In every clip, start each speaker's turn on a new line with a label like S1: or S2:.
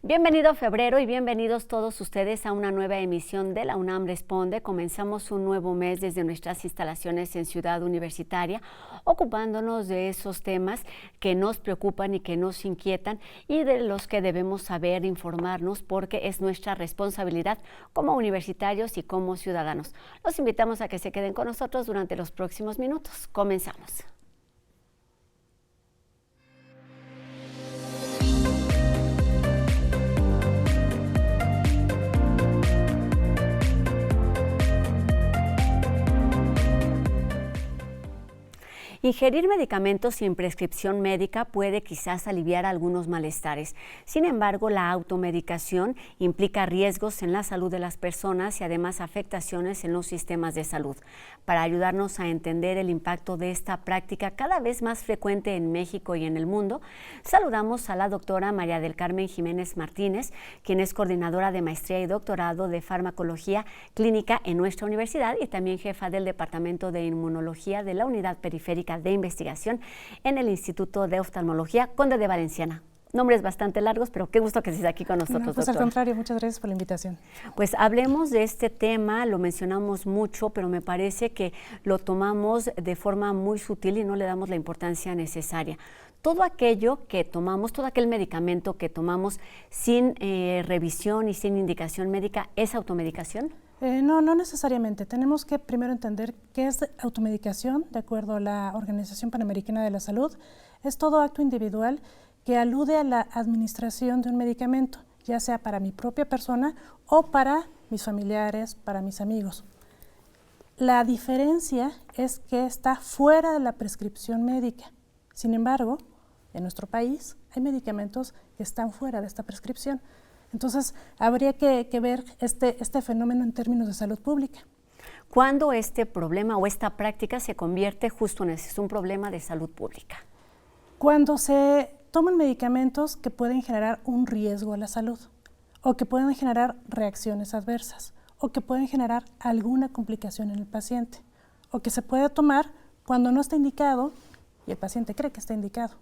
S1: Bienvenido febrero y bienvenidos todos ustedes a una nueva emisión de la UNAM Responde. Comenzamos un nuevo mes desde nuestras instalaciones en Ciudad Universitaria, ocupándonos de esos temas que nos preocupan y que nos inquietan y de los que debemos saber informarnos porque es nuestra responsabilidad como universitarios y como ciudadanos. Los invitamos a que se queden con nosotros durante los próximos minutos. Comenzamos. Ingerir medicamentos sin prescripción médica puede quizás aliviar algunos malestares. Sin embargo, la automedicación implica riesgos en la salud de las personas y además afectaciones en los sistemas de salud. Para ayudarnos a entender el impacto de esta práctica cada vez más frecuente en México y en el mundo, saludamos a la doctora María del Carmen Jiménez Martínez, quien es coordinadora de maestría y doctorado de farmacología clínica en nuestra universidad y también jefa del Departamento de Inmunología de la Unidad Periférica de Investigación en el Instituto de Oftalmología Conde de Valenciana. Nombres bastante largos, pero qué gusto que estés aquí con nosotros,
S2: pues
S1: doctora.
S2: Al contrario, muchas gracias por la invitación.
S1: Pues hablemos de este tema, lo mencionamos mucho, pero me parece que lo tomamos de forma muy sutil y no le damos la importancia necesaria. Todo aquello que tomamos, todo aquel medicamento que tomamos sin revisión y sin indicación médica, ¿es automedicación?
S2: No necesariamente. Tenemos que primero entender qué es automedicación, de acuerdo a la Organización Panamericana de la Salud. Es todo acto individual que alude a la administración de un medicamento, ya sea para mi propia persona o para mis familiares, para mis amigos. La diferencia es que está fuera de la prescripción médica. Sin embargo, en nuestro país hay medicamentos que están fuera de esta prescripción. Entonces, habría que ver este fenómeno en términos de salud pública.
S1: ¿Cuándo este problema o esta práctica se convierte justo en eso, es un problema de salud pública?
S2: Cuando se toman medicamentos que pueden generar un riesgo a la salud, o que pueden generar reacciones adversas, o que pueden generar alguna complicación en el paciente, o que se puede tomar cuando no está indicado y el paciente cree que está indicado.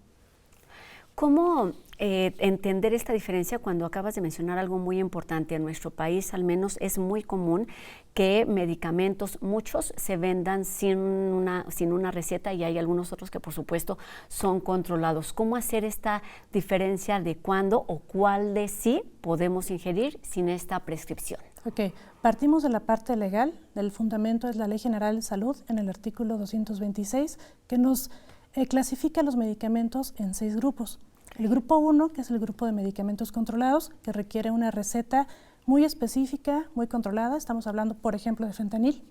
S1: ¿Cómo entender esta diferencia cuando acabas de mencionar algo muy importante? En nuestro país, al menos, es muy común que medicamentos, muchos, se vendan sin una receta y hay algunos otros que, por supuesto, son controlados. ¿Cómo hacer esta diferencia de cuándo o cuál de sí podemos ingerir sin esta prescripción?
S2: Ok, partimos de la parte legal. El fundamento es la Ley General de Salud en el artículo 226, que nos clasifica los medicamentos en 6 grupos. El grupo 1, que es el grupo de medicamentos controlados, que requiere una receta muy específica, muy controlada. Estamos hablando, por ejemplo, de fentanil.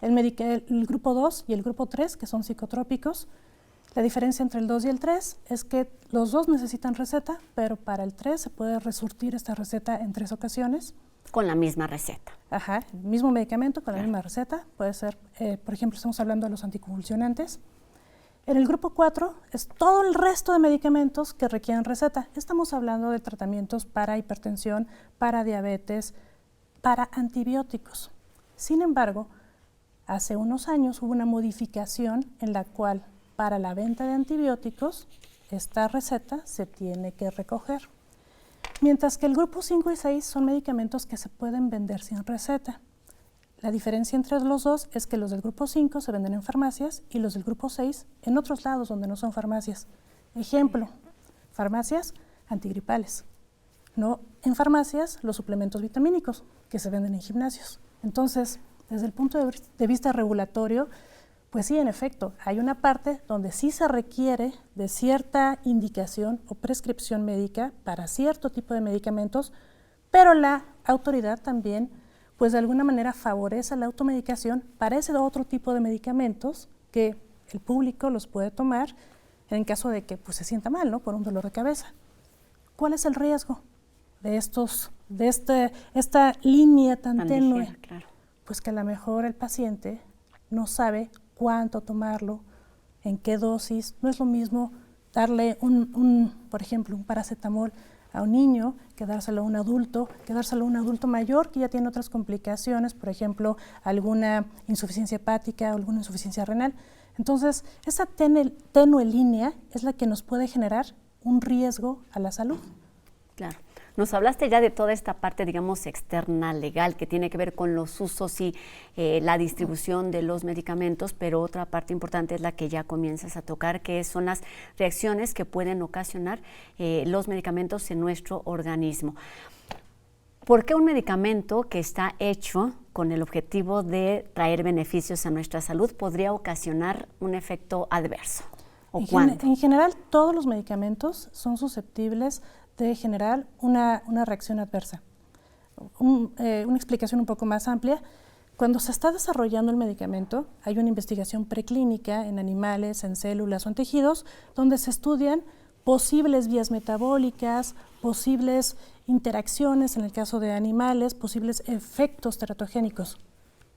S2: El grupo 2 y el grupo 3, que son psicotrópicos. La diferencia entre el 2 y el 3 es que los dos necesitan receta, pero para el 3 se puede resurtir esta receta en 3 ocasiones.
S1: Con la misma receta.
S2: Ajá, el mismo medicamento con la misma receta. Puede ser, por ejemplo, estamos hablando de los anticonvulsionantes. En el grupo 4 es todo el resto de medicamentos que requieren receta. Estamos hablando de tratamientos para hipertensión, para diabetes, para antibióticos. Sin embargo, hace unos años hubo una modificación en la cual para la venta de antibióticos esta receta se tiene que recoger. Mientras que el grupo 5 y 6 son medicamentos que se pueden vender sin receta. La diferencia entre los dos es que los del grupo 5 se venden en farmacias y los del grupo 6 en otros lados donde no son farmacias. Ejemplo, farmacias antigripales. No en farmacias los suplementos vitamínicos que se venden en gimnasios. Entonces, desde el punto de vista regulatorio, pues sí, en efecto, hay una parte donde sí se requiere de cierta indicación o prescripción médica para cierto tipo de medicamentos, pero la autoridad también pues de alguna manera favorece la automedicación para ese otro tipo de medicamentos que el público los puede tomar en caso de que pues, se sienta mal, ¿no? Por un dolor de cabeza. ¿Cuál es el riesgo de esta línea tan tenue?
S1: Claro.
S2: Pues que a lo mejor el paciente no sabe cuánto tomarlo, en qué dosis. No es lo mismo darle por ejemplo, un paracetamol a un niño, que dárselo a un adulto mayor que ya tiene otras complicaciones, por ejemplo, alguna insuficiencia hepática o alguna insuficiencia renal. Entonces, esa tenue línea es la que nos puede generar un riesgo a la salud.
S1: Claro. Nos hablaste ya de toda esta parte, digamos, externa, legal, que tiene que ver con los usos y la distribución de los medicamentos, pero otra parte importante es la que ya comienzas a tocar, que son las reacciones que pueden ocasionar los medicamentos en nuestro organismo. ¿Por qué un medicamento que está hecho con el objetivo de traer beneficios a nuestra salud podría ocasionar un efecto adverso? ¿O cuándo?
S2: En general, todos los medicamentos son susceptibles de generar una reacción adversa. Una explicación un poco más amplia. Cuando se está desarrollando el medicamento, hay una investigación preclínica en animales, en células o en tejidos, donde se estudian posibles vías metabólicas, posibles interacciones en el caso de animales, posibles efectos teratogénicos.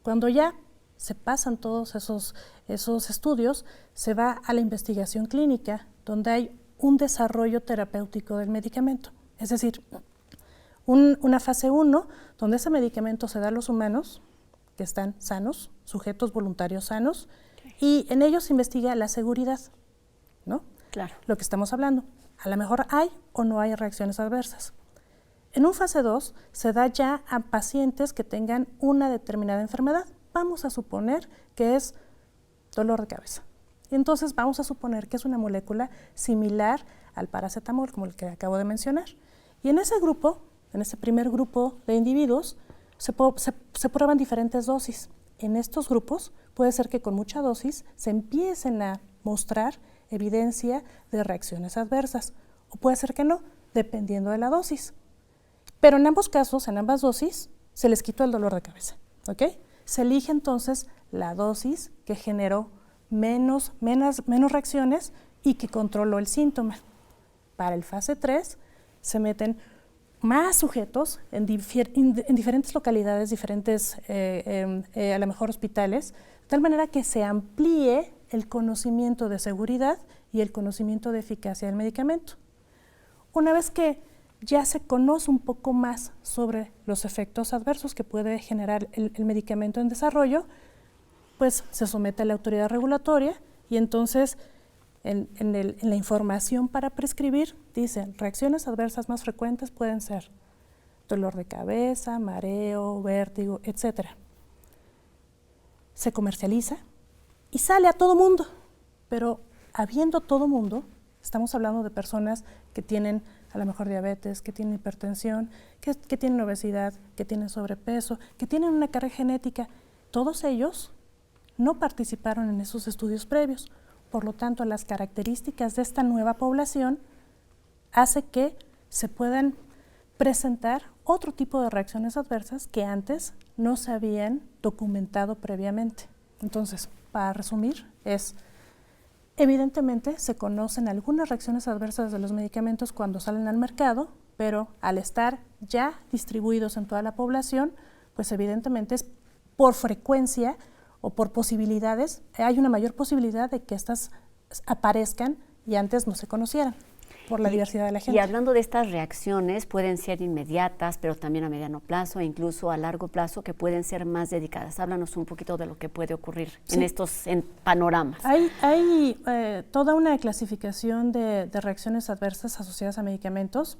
S2: Cuando ya se pasan todos esos estudios, se va a la investigación clínica, donde hay un desarrollo terapéutico del medicamento. Es decir, una fase 1, donde ese medicamento se da a los humanos, que están sanos, sujetos voluntarios sanos, y en ellos se investiga la seguridad, ¿no?
S1: Claro.
S2: Lo que estamos hablando. A lo mejor hay o no hay reacciones adversas. En un fase 2 se da ya a pacientes que tengan una determinada enfermedad. Vamos a suponer que es dolor de cabeza. Y entonces vamos a suponer que es una molécula similar al paracetamol, como el que acabo de mencionar. Y en ese grupo, en ese primer grupo de individuos, se prueban diferentes dosis. En estos grupos puede ser que con mucha dosis se empiecen a mostrar evidencia de reacciones adversas, o puede ser que no, dependiendo de la dosis. Pero en ambos casos, en ambas dosis, se les quitó el dolor de cabeza, ¿ok? Se elige entonces la dosis que generó menos reacciones y que controló el síntoma. Para el fase 3 se meten más sujetos en diferentes localidades, diferentes a lo mejor hospitales, de tal manera que se amplíe el conocimiento de seguridad y el conocimiento de eficacia del medicamento. Una vez que ya se conoce un poco más sobre los efectos adversos que puede generar el medicamento en desarrollo, pues se somete a la autoridad regulatoria y entonces en la información para prescribir dicen reacciones adversas más frecuentes pueden ser dolor de cabeza, mareo, vértigo, etc. Se comercializa y sale a todo mundo, pero habiendo todo mundo, estamos hablando de personas que tienen a lo mejor diabetes, que tienen hipertensión, que tienen obesidad, que tienen sobrepeso, que tienen una carga genética. Todos ellos no participaron en esos estudios previos. Por lo tanto, las características de esta nueva población hace que se puedan presentar otro tipo de reacciones adversas que antes no se habían documentado previamente. Entonces, para resumir, evidentemente se conocen algunas reacciones adversas de los medicamentos cuando salen al mercado, pero al estar ya distribuidos en toda la población, pues evidentemente es por frecuencia o por posibilidades, hay una mayor posibilidad de que estas aparezcan y antes no se conocieran por la diversidad de la gente.
S1: Y hablando de estas reacciones, pueden ser inmediatas, pero también a mediano plazo e incluso a largo plazo que pueden ser más dedicadas. Háblanos un poquito de lo que puede ocurrir en estos panoramas.
S2: Hay toda una clasificación de reacciones adversas asociadas a medicamentos.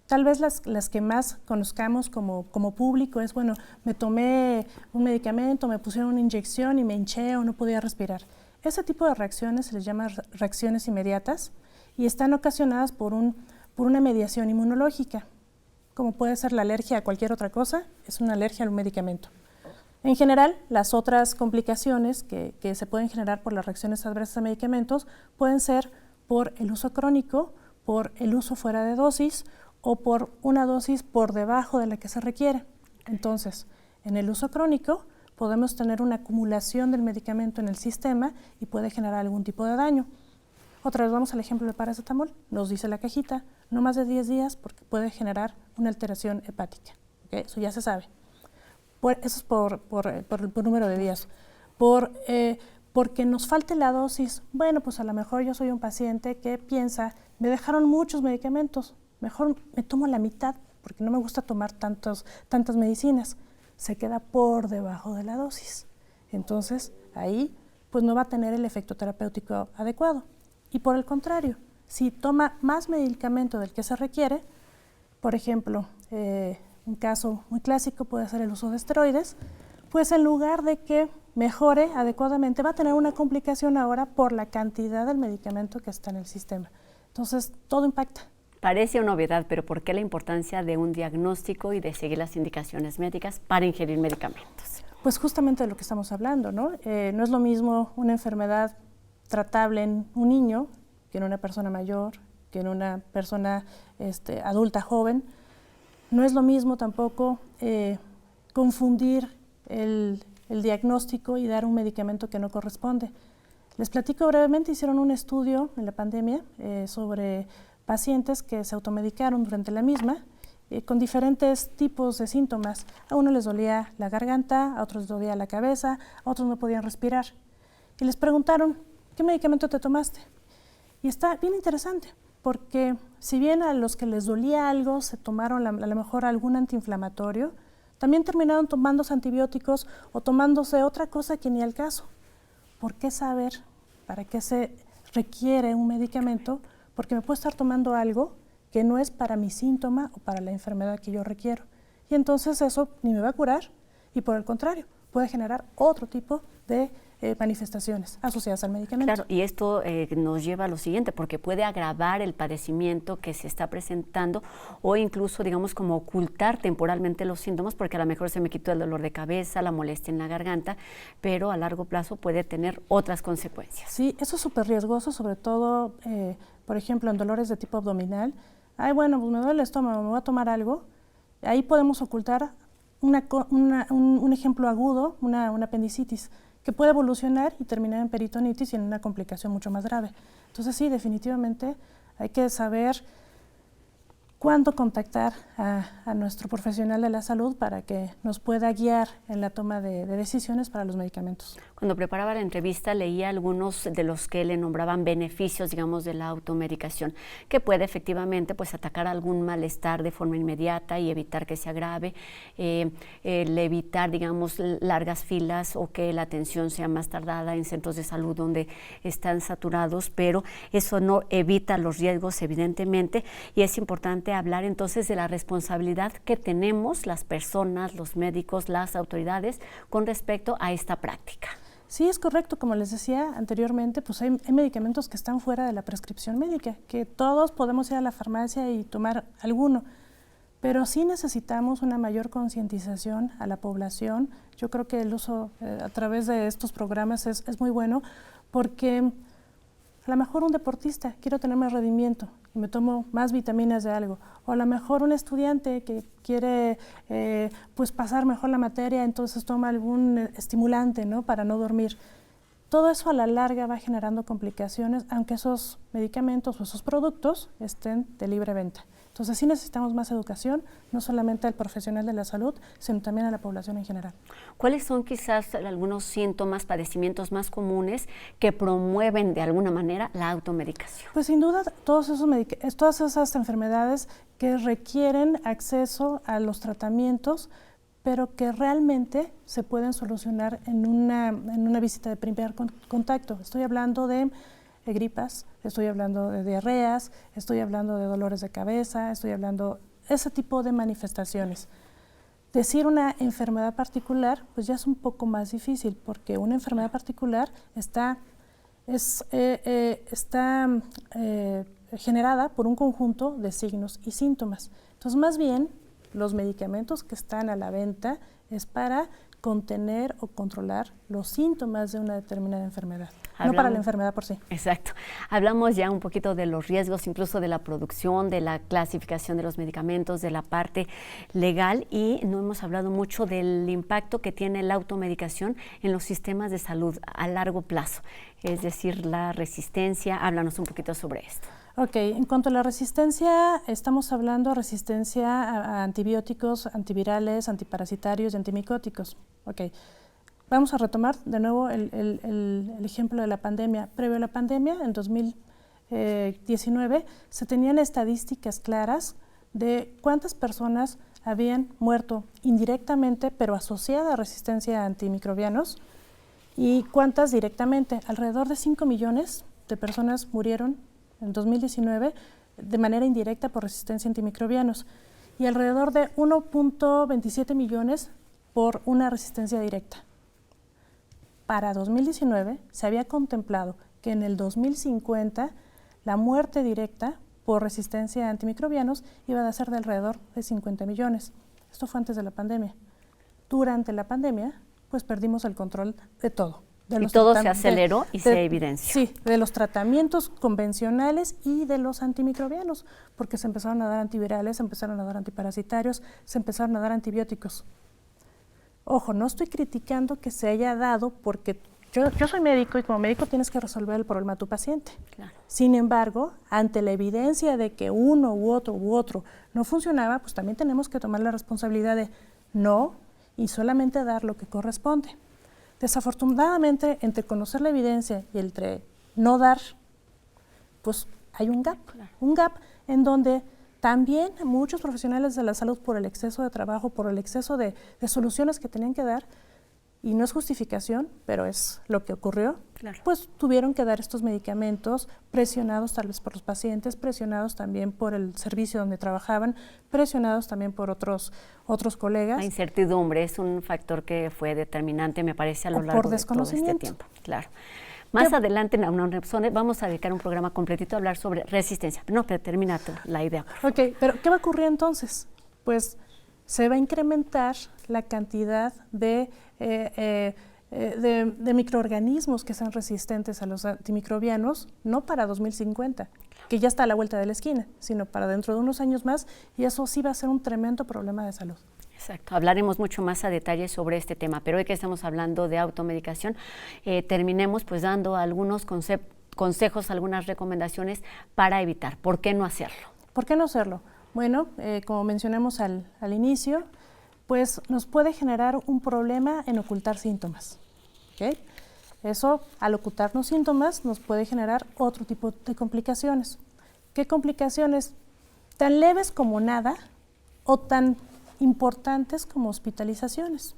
S2: Tal vez las que más conozcamos como público es, bueno, me tomé un medicamento, me pusieron una inyección y me hinché o no podía respirar. Ese tipo de reacciones se les llama reacciones inmediatas y están ocasionadas por una mediación inmunológica, como puede ser la alergia a cualquier otra cosa, es una alergia a un medicamento. En general, las otras complicaciones que se pueden generar por las reacciones adversas a medicamentos pueden ser por el uso crónico, por el uso fuera de dosis o por una dosis por debajo de la que se requiere. Entonces, en el uso crónico podemos tener una acumulación del medicamento en el sistema y puede generar algún tipo de daño. Otra vez vamos al ejemplo del paracetamol. Nos dice la cajita, no más de 10 días porque puede generar una alteración hepática. ¿Okay? Eso ya se sabe. Eso es por número de días. Porque nos falte la dosis. Bueno, pues a lo mejor yo soy un paciente que piensa, me dejaron muchos medicamentos, mejor me tomo la mitad porque no me gusta tomar tantas medicinas. Se queda por debajo de la dosis. Entonces, ahí pues no va a tener el efecto terapéutico adecuado. Y por el contrario, si toma más medicamento del que se requiere, Por ejemplo, un caso muy clásico puede ser el uso de esteroides, pues en lugar de que mejore adecuadamente, va a tener una complicación ahora por la cantidad del medicamento que está en el sistema. Entonces, todo impacta.
S1: Parece una novedad, pero ¿por qué la importancia de un diagnóstico y de seguir las indicaciones médicas para ingerir medicamentos?
S2: Pues justamente de lo que estamos hablando, ¿no? No es lo mismo una enfermedad tratable en un niño que en una persona mayor, que en una persona adulta joven. No es lo mismo tampoco confundir el diagnóstico y dar un medicamento que no corresponde. Les platico brevemente, hicieron un estudio en la pandemia sobre pacientes que se automedicaron durante la misma con diferentes tipos de síntomas. A uno les dolía la garganta, a otros les dolía la cabeza, a otros no podían respirar. Y les preguntaron, ¿qué medicamento te tomaste? Y está bien interesante, porque si bien a los que les dolía algo se tomaron a lo mejor algún antiinflamatorio, también terminaron tomándose antibióticos o tomándose otra cosa que ni al caso. ¿Por qué saber para qué se requiere un medicamento? Porque me puedo estar tomando algo que no es para mi síntoma o para la enfermedad que yo requiero. Y entonces eso ni me va a curar y por el contrario, puede generar otro tipo de manifestaciones asociadas al medicamento.
S1: Claro, y esto nos lleva a lo siguiente, porque puede agravar el padecimiento que se está presentando o incluso, digamos, como ocultar temporalmente los síntomas, porque a lo mejor se me quitó el dolor de cabeza, la molestia en la garganta, pero a largo plazo puede tener otras consecuencias.
S2: Sí, eso es súper riesgoso, sobre todo, por ejemplo, en dolores de tipo abdominal. Ay, bueno, pues me duele el estómago, me voy a tomar algo. Ahí podemos ocultar un ejemplo agudo, una apendicitis, que puede evolucionar y terminar en peritonitis y en una complicación mucho más grave. Entonces sí, definitivamente hay que saber cuándo contactar a nuestro profesional de la salud para que nos pueda guiar en la toma de decisiones para los medicamentos.
S1: Cuando preparaba la entrevista leía algunos de los que le nombraban beneficios, digamos, de la automedicación, que puede efectivamente pues atacar algún malestar de forma inmediata y evitar que se agrave, el evitar, digamos, largas filas o que la atención sea más tardada en centros de salud donde están saturados, pero eso no evita los riesgos, evidentemente, y es importante hablar entonces de la responsabilidad que tenemos las personas, los médicos, las autoridades con respecto a esta práctica.
S2: Sí, es correcto. Como les decía anteriormente, pues hay medicamentos que están fuera de la prescripción médica, que todos podemos ir a la farmacia y tomar alguno, pero sí necesitamos una mayor concientización a la población. Yo creo que el uso a través de estos programas es muy bueno, porque a lo mejor un deportista, quiero tener más rendimiento y me tomo más vitaminas de algo. O a lo mejor un estudiante que quiere pues pasar mejor la materia, entonces toma algún estimulante, ¿no?, para no dormir. Todo eso a la larga va generando complicaciones, aunque esos medicamentos o esos productos estén de libre venta. Entonces sí necesitamos más educación, no solamente al profesional de la salud, sino también a la población en general.
S1: ¿Cuáles son quizás algunos síntomas, padecimientos más comunes que promueven de alguna manera la automedicación?
S2: Pues sin duda todas esas enfermedades que requieren acceso a los tratamientos, pero que realmente se pueden solucionar en una visita de primer contacto. Estoy hablando de gripas, estoy hablando de diarreas, estoy hablando de dolores de cabeza, estoy hablando de ese tipo de manifestaciones. Decir una enfermedad particular, pues ya es un poco más difícil, porque una enfermedad particular está generada por un conjunto de signos y síntomas. Entonces, más bien, los medicamentos que están a la venta es para contener o controlar los síntomas de una determinada enfermedad, no para la enfermedad por sí.
S1: Exacto. Hablamos ya un poquito de los riesgos, incluso de la producción, de la clasificación de los medicamentos, de la parte legal, y no hemos hablado mucho del impacto que tiene la automedicación en los sistemas de salud a largo plazo, es decir, la resistencia. Háblanos un poquito sobre esto.
S2: Ok, en cuanto a la resistencia, estamos hablando de resistencia a antibióticos, antivirales, antiparasitarios y antimicóticos. Ok, vamos a retomar de nuevo el ejemplo de la pandemia. Previo a la pandemia, en 2019, se tenían estadísticas claras de cuántas personas habían muerto indirectamente, pero asociada a resistencia a antimicrobianos, y cuántas directamente. Alrededor de 5 millones de personas murieron en 2019 de manera indirecta por resistencia a antimicrobianos. y alrededor de 1.27 millones por una resistencia directa. Para 2019 se había contemplado que en el 2050 la muerte directa por resistencia a antimicrobianos iba a ser de alrededor de 50 millones. Esto fue antes de la pandemia. Durante la pandemia, pues perdimos el control de todo.
S1: Y todo se aceleró y se evidenció.
S2: Sí, de los tratamientos convencionales y de los antimicrobianos, porque se empezaron a dar antivirales, se empezaron a dar antiparasitarios, se empezaron a dar antibióticos. Ojo, no estoy criticando que se haya dado porque yo soy médico y como médico tienes que resolver el problema a tu paciente.
S1: Claro.
S2: Sin embargo, ante la evidencia de que uno u otro no funcionaba, pues también tenemos que tomar la responsabilidad de no y solamente dar lo que corresponde. Desafortunadamente, entre conocer la evidencia y entre no dar, pues hay un gap.
S1: Claro.
S2: Un gap en donde también muchos profesionales de la salud, por el exceso de trabajo, por el exceso de soluciones que tenían que dar, y no es justificación, pero es lo que ocurrió,
S1: claro,
S2: pues tuvieron que dar estos medicamentos presionados tal vez por los pacientes, presionados también por el servicio donde trabajaban, presionados también por otros colegas.
S1: La incertidumbre es un factor que fue determinante, me parece, a lo largo de todo este tiempo. Claro. Más adelante en Auna Repsone vamos a dedicar un programa completito a hablar sobre resistencia. No, pero termina la idea.
S2: Ok, pero ¿qué va a ocurrir entonces? Pues se va a incrementar la cantidad de microorganismos que sean resistentes a los antimicrobianos, no para 2050, que ya está a la vuelta de la esquina, sino para dentro de unos años más, y eso sí va a ser un tremendo problema de salud.
S1: Exacto, hablaremos mucho más a detalle sobre este tema, pero hoy que estamos hablando de automedicación, terminemos pues dando algunos consejos, algunas recomendaciones para evitar. ¿Por qué no hacerlo?
S2: ¿Por qué no hacerlo? Bueno, como mencionamos al inicio, pues nos puede generar un problema en ocultar síntomas. ¿Okay? Eso, al ocultarnos síntomas, nos puede generar otro tipo de complicaciones. ¿Qué complicaciones? Tan leves como nada o tan importantes como hospitalizaciones.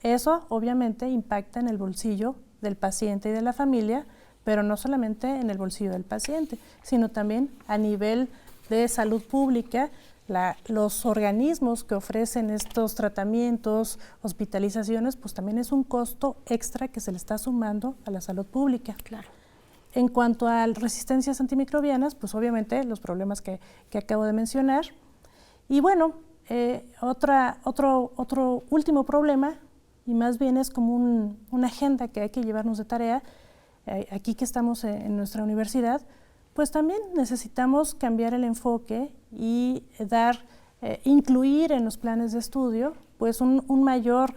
S2: Eso obviamente impacta en el bolsillo del paciente y de la familia, pero no solamente en el bolsillo del paciente, sino también a nivel de salud pública. Los organismos que ofrecen estos tratamientos, hospitalizaciones, pues también es un costo extra que se le está sumando a la salud pública.
S1: Claro.
S2: En cuanto a resistencias antimicrobianas, pues obviamente los problemas que acabo de mencionar. Y bueno, otro último problema, y más bien es como una agenda que hay que llevarnos de tarea, aquí que estamos en nuestra universidad, pues también necesitamos cambiar el enfoque y incluir en los planes de estudio pues mayor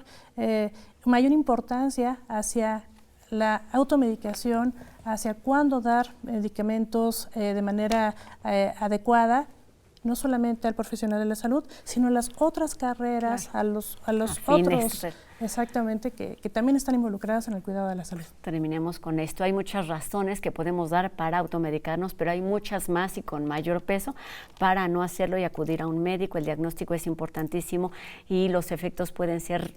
S2: importancia hacia la automedicación, hacia cuándo dar medicamentos de manera adecuada, no solamente al profesional de la salud, sino a las otras carreras, claro, a los otros, exactamente, que también están involucradas en el cuidado de la salud.
S1: Terminemos con esto. Hay muchas razones que podemos dar para automedicarnos, pero hay muchas más y con mayor peso para no hacerlo y acudir a un médico. El diagnóstico es importantísimo y los efectos pueden ser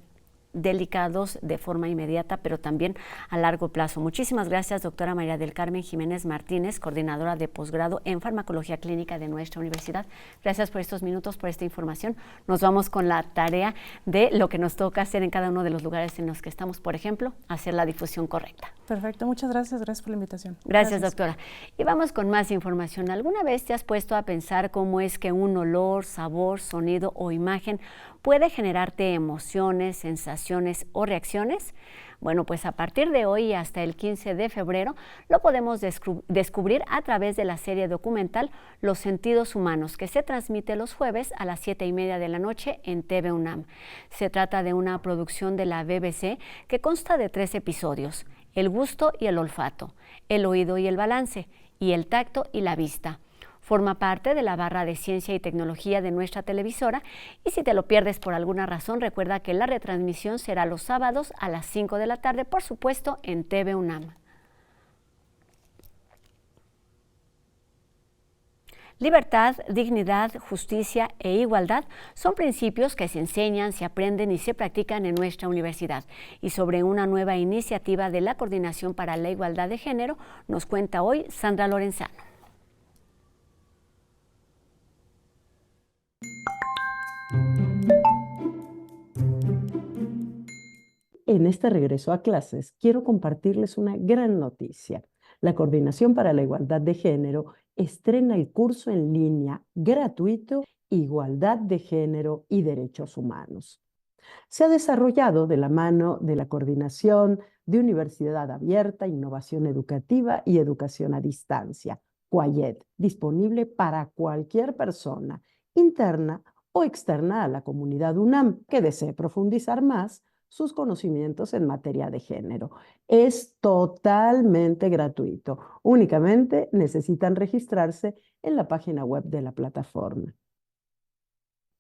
S1: delicados de forma inmediata, pero también a largo plazo. Muchísimas gracias, doctora María del Carmen Jiménez Martínez, coordinadora de posgrado en farmacología clínica de nuestra universidad. Gracias por estos minutos, por esta información. Nos vamos con la tarea de lo que nos toca hacer en cada uno de los lugares en los que estamos, por ejemplo, hacer la difusión correcta.
S2: Perfecto, muchas gracias por la invitación.
S1: Gracias, doctora. Y vamos con más información. ¿Alguna vez te has puesto a pensar cómo es que un olor, sabor, sonido o imagen puede generarte emociones, sensaciones o reacciones? Bueno, pues a partir de hoy y hasta el 15 de febrero lo podemos descubrir a través de la serie documental Los Sentidos Humanos, que se transmite los jueves a las 7:30 de la noche en TV UNAM. Se trata de una producción de la BBC que consta de 3 episodios: el gusto y el olfato, el oído y el balance, y el tacto y la vista. Forma parte de la barra de ciencia y tecnología de nuestra televisora, y si te lo pierdes por alguna razón, recuerda que la retransmisión será los sábados a las 5 de la tarde, por supuesto, en TV UNAM. Libertad, dignidad, justicia e igualdad son principios que se enseñan, se aprenden y se practican en nuestra universidad. Y sobre una nueva iniciativa de la Coordinación para la Igualdad de Género nos cuenta hoy Sandra Lorenzano.
S3: En este regreso a clases, quiero compartirles una gran noticia. La Coordinación para la Igualdad de Género estrena el curso en línea gratuito Igualdad de Género y Derechos Humanos. Se ha desarrollado de la mano de la Coordinación de Universidad Abierta, Innovación Educativa y Educación a Distancia, CUAYED, disponible para cualquier persona, interna o externa a la comunidad UNAM, que desee profundizar más sus conocimientos en materia de género. Es totalmente gratuito. Únicamente necesitan registrarse en la página web de la plataforma.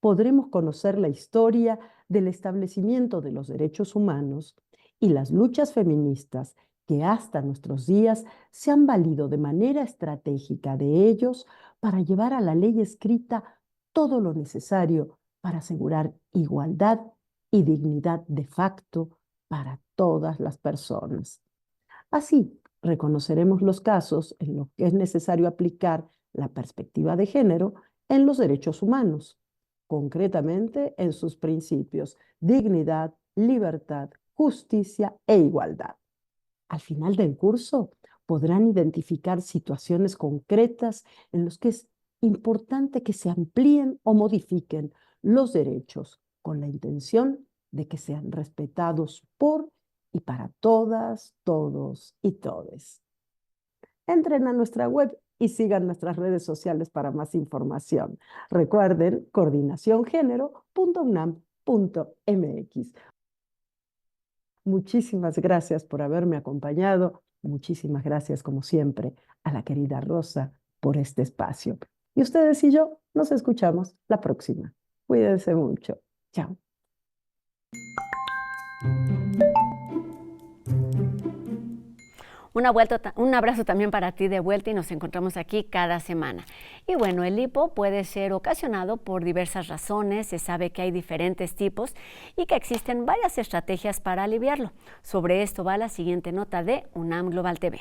S3: Podremos conocer la historia del establecimiento de los derechos humanos y las luchas feministas que hasta nuestros días se han valido de manera estratégica de ellos para llevar a la ley escrita todo lo necesario para asegurar igualdad y dignidad de facto para todas las personas. Así, reconoceremos los casos en los que es necesario aplicar la perspectiva de género en los derechos humanos, concretamente en sus principios: dignidad, libertad, justicia e igualdad. Al final del curso podrán identificar situaciones concretas en las que es importante que se amplíen o modifiquen los derechos con la intención de que sean respetados por y para todas, todos y todes. Entren a nuestra web y sigan nuestras redes sociales para más información. Recuerden coordinaciongénero.unam.mx. Muchísimas gracias por haberme acompañado. Muchísimas gracias, como siempre, a la querida Rosa por este espacio. Y ustedes y yo nos escuchamos la próxima. Cuídense mucho. Chao.
S1: Un abrazo también para ti de vuelta y nos encontramos aquí cada semana. Y bueno, el hipo puede ser ocasionado por diversas razones. Se sabe que hay diferentes tipos y que existen varias estrategias para aliviarlo. Sobre esto va la siguiente nota de UNAM Global TV.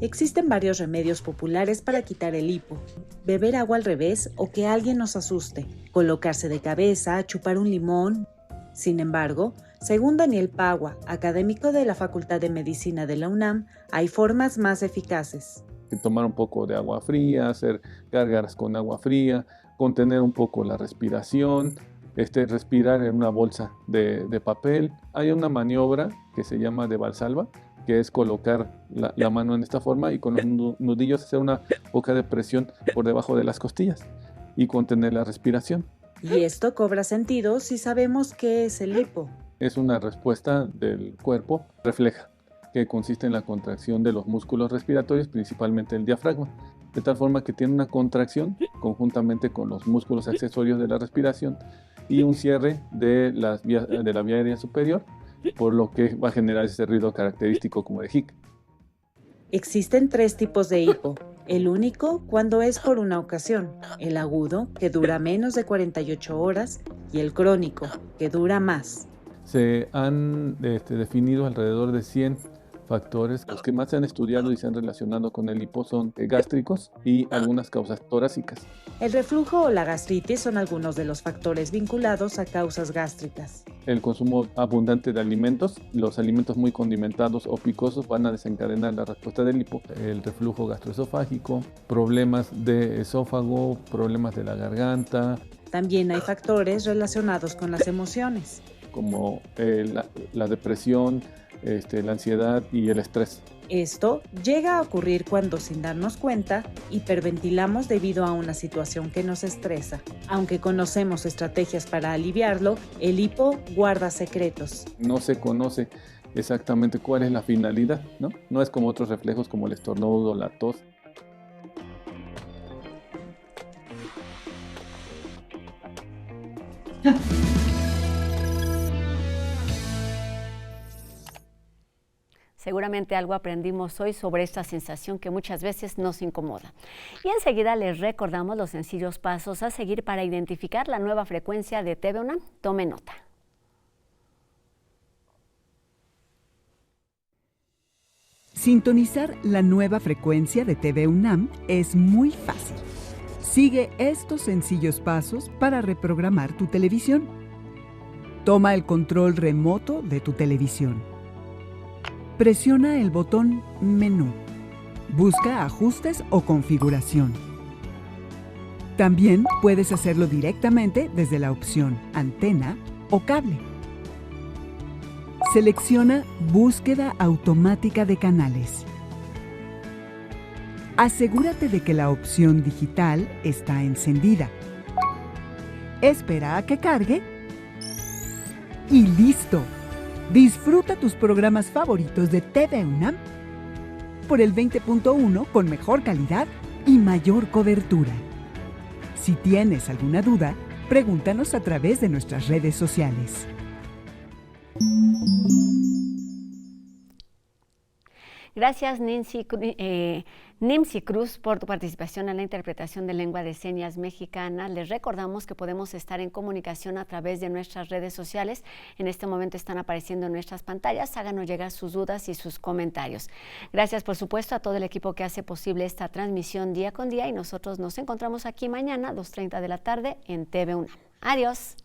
S4: Existen varios remedios populares para quitar el hipo: beber agua al revés o que alguien nos asuste, colocarse de cabeza, chupar un limón. Sin embargo, según Daniel Pagua, académico de la Facultad de Medicina de la UNAM, hay formas más eficaces.
S5: Tomar un poco de agua fría, hacer gárgaras con agua fría, contener un poco la respiración, respirar en una bolsa de papel. Hay una maniobra que se llama de Valsalva, que es colocar la mano en esta forma y con los nudillos hacer una poca de presión por debajo de las costillas y contener la respiración.
S4: Y esto cobra sentido si sabemos qué es el hipo.
S5: Es una respuesta del cuerpo refleja, que consiste en la contracción de los músculos respiratorios, principalmente el diafragma, de tal forma que tiene una contracción conjuntamente con los músculos accesorios de la respiración y un cierre de la vía aérea superior, por lo que va a generar ese ruido característico como de hic.
S4: Existen 3 tipos de hipo. El único, cuando es por una ocasión; el agudo, que dura menos de 48 horas, y el crónico, que dura más.
S5: Se han definido alrededor de 100 factores. Los que más se han estudiado y se han relacionado con el hipo son gástricos y algunas causas torácicas.
S4: El reflujo o la gastritis son algunos de los factores vinculados a causas gástricas.
S5: El consumo abundante de alimentos, los alimentos muy condimentados o picosos van a desencadenar la respuesta del hipo. El reflujo gastroesofágico, problemas de esófago, problemas de la garganta.
S4: También hay factores relacionados con las emociones,
S5: como la depresión, la ansiedad y el estrés.
S4: Esto llega a ocurrir cuando, sin darnos cuenta, hiperventilamos debido a una situación que nos estresa. Aunque conocemos estrategias para aliviarlo, el hipo guarda secretos.
S5: No se conoce exactamente cuál es la finalidad, ¿no? No es como otros reflejos como el estornudo, la tos.
S1: Seguramente algo aprendimos hoy sobre esta sensación que muchas veces nos incomoda. Y enseguida les recordamos los sencillos pasos a seguir para identificar la nueva frecuencia de TV UNAM. Tome nota.
S6: Sintonizar la nueva frecuencia de TV UNAM es muy fácil. Sigue estos sencillos pasos para reprogramar tu televisión. Toma el control remoto de tu televisión. Presiona el botón Menú. Busca Ajustes o Configuración. También puedes hacerlo directamente desde la opción Antena o Cable. Selecciona Búsqueda automática de canales. Asegúrate de que la opción digital está encendida. Espera a que cargue y ¡listo! Disfruta tus programas favoritos de TV UNAM por el 20.1 con mejor calidad y mayor cobertura. Si tienes alguna duda, pregúntanos a través de nuestras redes sociales.
S1: Gracias, Nimsi Cruz, por tu participación en la interpretación de lengua de señas mexicana. Les recordamos que podemos estar en comunicación a través de nuestras redes sociales. En este momento están apareciendo en nuestras pantallas. Háganos llegar sus dudas y sus comentarios. Gracias, por supuesto, a todo el equipo que hace posible esta transmisión día con día y nosotros nos encontramos aquí mañana, 2:30 de la tarde, en TV UNAM. Adiós.